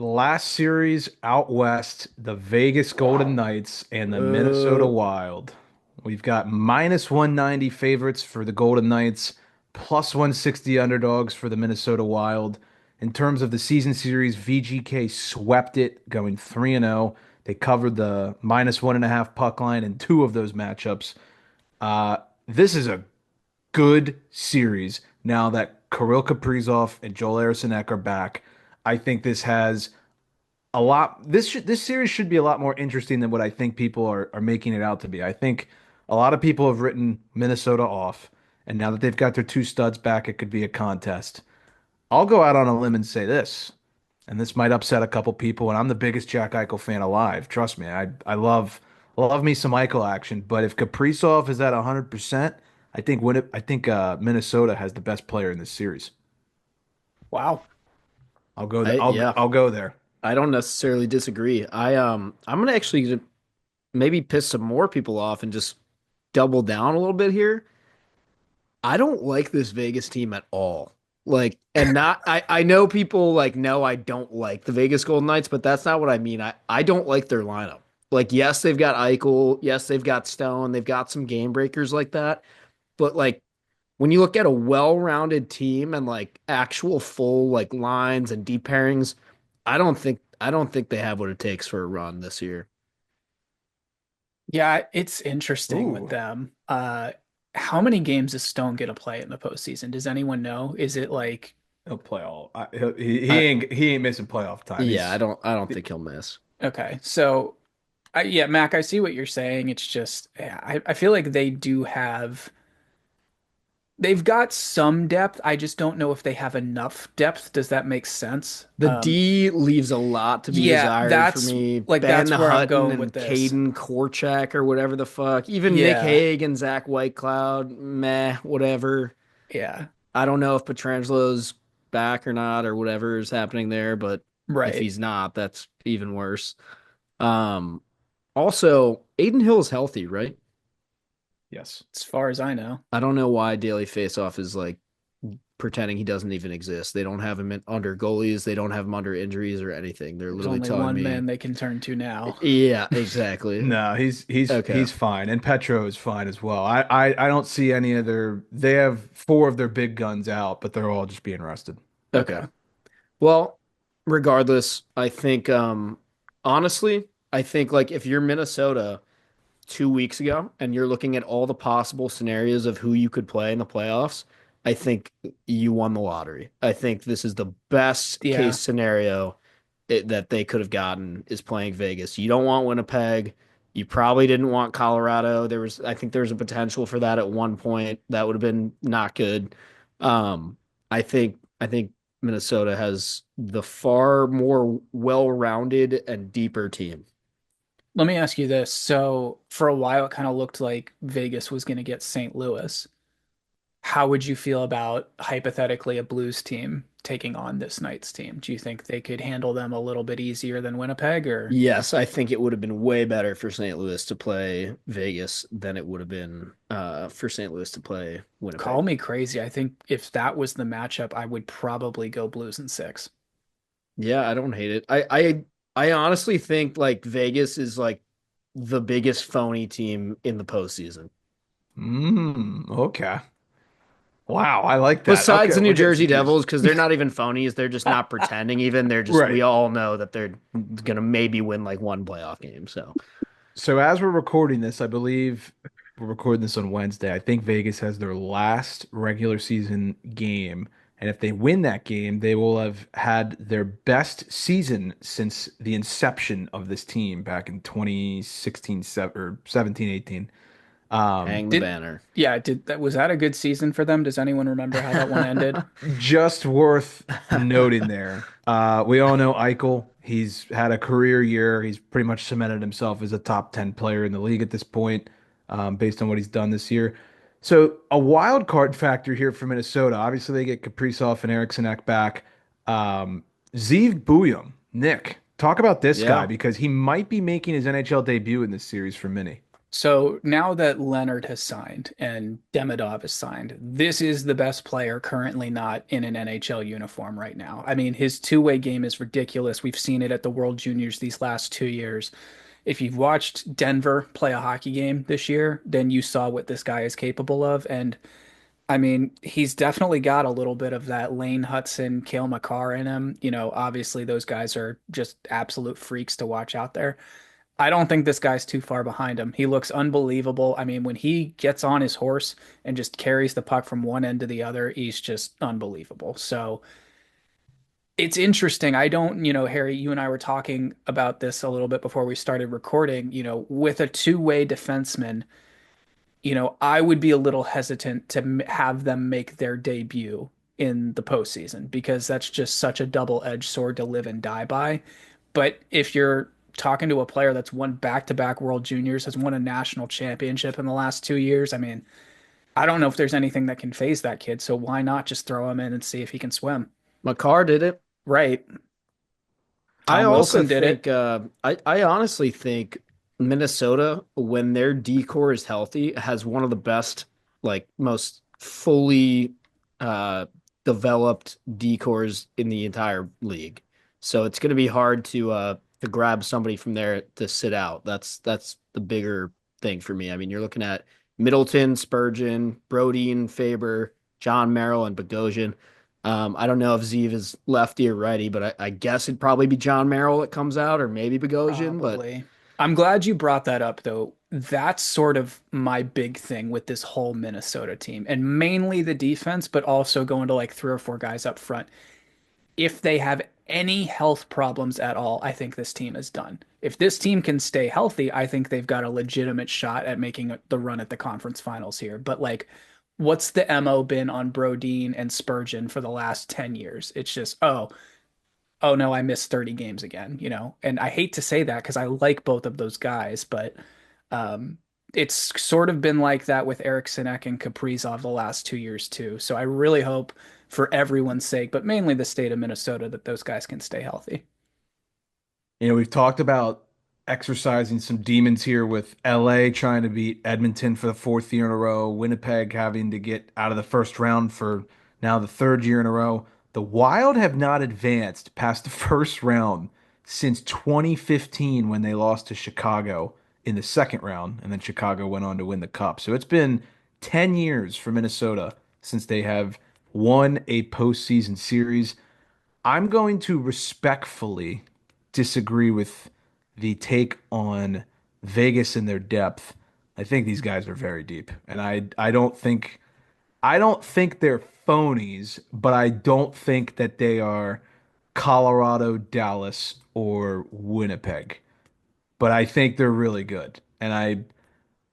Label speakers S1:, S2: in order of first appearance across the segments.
S1: last series out west, the Vegas Golden Knights and the Minnesota
S2: Uh,
S1: Wild. We've got minus 190 favorites for the Golden Knights, plus 160 underdogs for the Minnesota Wild. In terms of the season series, VGK swept it, going 3-0. They covered the minus 1.5 puck line in two of those matchups. Uh, this is a good series now that Kirill Kaprizov and Joel Eriksson Ek are back. I think this has a lot. This series should be a lot more interesting than what I think people are making it out to be. I think a lot of people have written Minnesota off, and now that they've got their two studs back, it could be a contest. I'll go out on a limb and say this, and this might upset a couple people, and I'm the biggest Jack Eichel fan alive. Trust me, I love me some Eichel action, but if Kaprizov is at 100%, I think Minnesota has the best player in this series.
S2: wow.
S1: I'll go there.
S2: I yeah,
S1: I'll go there.
S2: I don't necessarily disagree. I'm gonna actually maybe piss some more people off and just double down a little bit here. I don't like this Vegas team at all. Like, and not I know people like no, I don't like the Vegas Golden Knights, but that's not what I mean. I don't like their lineup. Like, yes, they've got Eichel, yes, they've got Stone, they've got some game breakers like that. But like when you look at a well-rounded team and like actual full like lines and deep pairings, I don't think they have what it takes for a run this year.
S3: Yeah, it's interesting with
S1: Ooh.
S3: them. How many games is Stone gonna play in the postseason? Does anyone know? Is it like
S1: He'll play all. He
S2: I
S1: ain't missing playoff time.
S2: Yeah, I
S1: He's
S2: don't think he'll miss.
S3: okay? So, yeah, Mac, I see what you're saying. It's just, yeah, I feel like they've got some depth. I just don't know if they have enough depth. Does that make sense?
S2: The D leaves a lot to be
S3: Yeah,
S2: desired for me. Ben
S3: that's where I'm
S2: Hutton
S3: going with
S2: and
S3: this.
S2: Caden Korchak or whatever the fuck. Even Nick
S3: Yeah,
S2: Hague and Zach Whitecloud, meh, whatever.
S3: yeah,
S2: I don't know if Petrangelo's back or not or whatever is happening there, but if
S3: right.
S2: he's not, that's even worse. Um, Also, Aiden Hill's healthy, right?
S1: yes.
S3: As far as I know,
S2: I don't know why Daily Faceoff is like pretending he doesn't even exist. They don't have him under goalies. They don't have him under injuries or anything. They're
S3: there's
S2: literally
S3: only
S2: telling
S3: one
S2: me,
S3: man they can turn to now.
S2: yeah, exactly.
S1: No,
S2: Okay.
S1: he's fine, and Petro is fine as well. I don't see any of their. They have four of their big guns out, but they're all just being rested.
S2: Okay.
S3: Okay.
S2: Well, regardless, I think honestly, I think like if you're Minnesota 2 weeks ago and you're looking at all the possible scenarios of who you could play in the playoffs, I think you won the lottery. I think this is the best case
S3: Yeah.
S2: scenario that they could have gotten is playing Vegas. You don't want Winnipeg. You probably didn't want Colorado. I think there was a potential for that at one point. That would have been not good. Um, I think Minnesota has the far more well-rounded and deeper team.
S3: Let me ask you this. So, for a while, it kind of looked like Vegas was going to get St. Louis. How would you feel about hypothetically a Blues team taking on this Knights team? Do you think they could handle them a little bit easier than Winnipeg or
S2: Yes, I think it would have been way better for St. Louis to play Vegas than it would have been for St. Louis to play
S3: call
S2: Winnipeg.
S3: me crazy? I think if that was the matchup, I would probably go Blues in six.
S2: Yeah, I don't hate it. I honestly think like Vegas is like the biggest phony team in the postseason.
S1: Okay. Wow, I like that.
S2: Besides
S1: Okay,
S2: the New
S1: we're getting
S2: Jersey
S1: some juice.
S2: Devils, because they're not even phonies, they're just not pretending even. They're just
S1: Right.
S2: we all know that they're gonna maybe win like one playoff game. So
S1: So as we're recording this, I believe we're recording this on Wednesday. I think Vegas has their last regular season game, and if they win that game, they will have had their best season since the inception of this team back in 2016, or 17, 18.
S2: hang the
S3: Did
S2: banner.
S3: yeah, did that was that a good season for them? Does anyone remember how that one ended?
S1: Just worth noting there. We all know Eichel. He's had a career year. He's pretty much cemented himself as a top 10 player in the league at this point, based on what he's done this year. So a wild card factor here for Minnesota. Obviously, they get Kaprizov and Eriksson Ek back. Zeev Nick, talk about this guy
S2: Yeah.
S1: because he might be making his NHL debut in this series for Mini.
S3: So now that Leonard has signed and Demidov has signed, this is the best player currently not in an NHL uniform right now. I mean, his two-way game is ridiculous. We've seen it at the World Juniors these last 2 years. If you've watched Denver play a hockey game this year, then you saw what this guy is capable of. And I mean, he's definitely got a little bit of that Lane Hudson, Cale Makar in him. Obviously those guys are just absolute freaks to watch out there. I don't think this guy's too far behind him. He looks unbelievable. I mean, when he gets on his horse and just carries the puck from one end to the other, he's just unbelievable. So it's interesting. I don't, Harry, you and I were talking about this a little bit before we started recording. With a two-way defenseman, I would be a little hesitant to have them make their debut in the postseason because that's just such a double-edged sword to live and die by. But if you're talking to a player that's won back-to-back World Juniors, has won a national championship in the last 2 years, I mean, I don't know if there's anything that can phase that kid. So why not just throw him in and see if he can swim?
S2: Makar did it.
S3: Right.
S2: I
S3: Tom
S2: also
S3: Wilson did it.
S2: think I honestly think Minnesota, when their decor is healthy, has one of the best, like most fully uh developed decors in the entire league. So it's going to be hard to grab somebody from there to sit out. That's the bigger thing for me. I mean, you're looking at Middleton, Spurgeon, Brodeen, Faber, John Merrill, and Bogosian. I don't know if Zeev is lefty or righty, but I guess it'd probably be John Merrill that comes out, or maybe Bogosian. But
S3: Probably. I'm glad you brought that up, though. That's sort of my big thing with this whole Minnesota team, and mainly the defense, but also going to like three or four guys up front. If they have any health problems at all, I think this team is done. If this team can stay healthy, I think they've got a legitimate shot at making the run at the conference finals here. But like, what's the MO been on Brodeen and Spurgeon for the last 10 years? It's just, oh no, I missed 30 games again. And I hate to say that because I like both of those guys, but um, it's sort of been like that with Eric Sinek and Kaprizov the last 2 years too. So I really hope for everyone's sake, but mainly the state of Minnesota, that those guys can stay healthy.
S1: We've talked about exercising some demons here with LA trying to beat Edmonton for the fourth year in a row, Winnipeg having to get out of the first round for now the third year in a row. The Wild have not advanced past the first round since 2015 when they lost to Chicago in the second round, and then Chicago went on to win the cup. So it's been 10 years for Minnesota since they have won a postseason series. I'm going to respectfully disagree with the take on Vegas and their depth. I think these guys are very deep, and I don't think they're phonies, but I don't think that they are Colorado, Dallas, or Winnipeg. But I think they're really good, and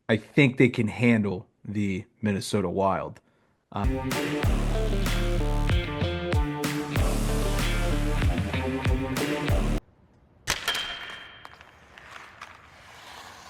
S1: I think they can handle the Minnesota Wild.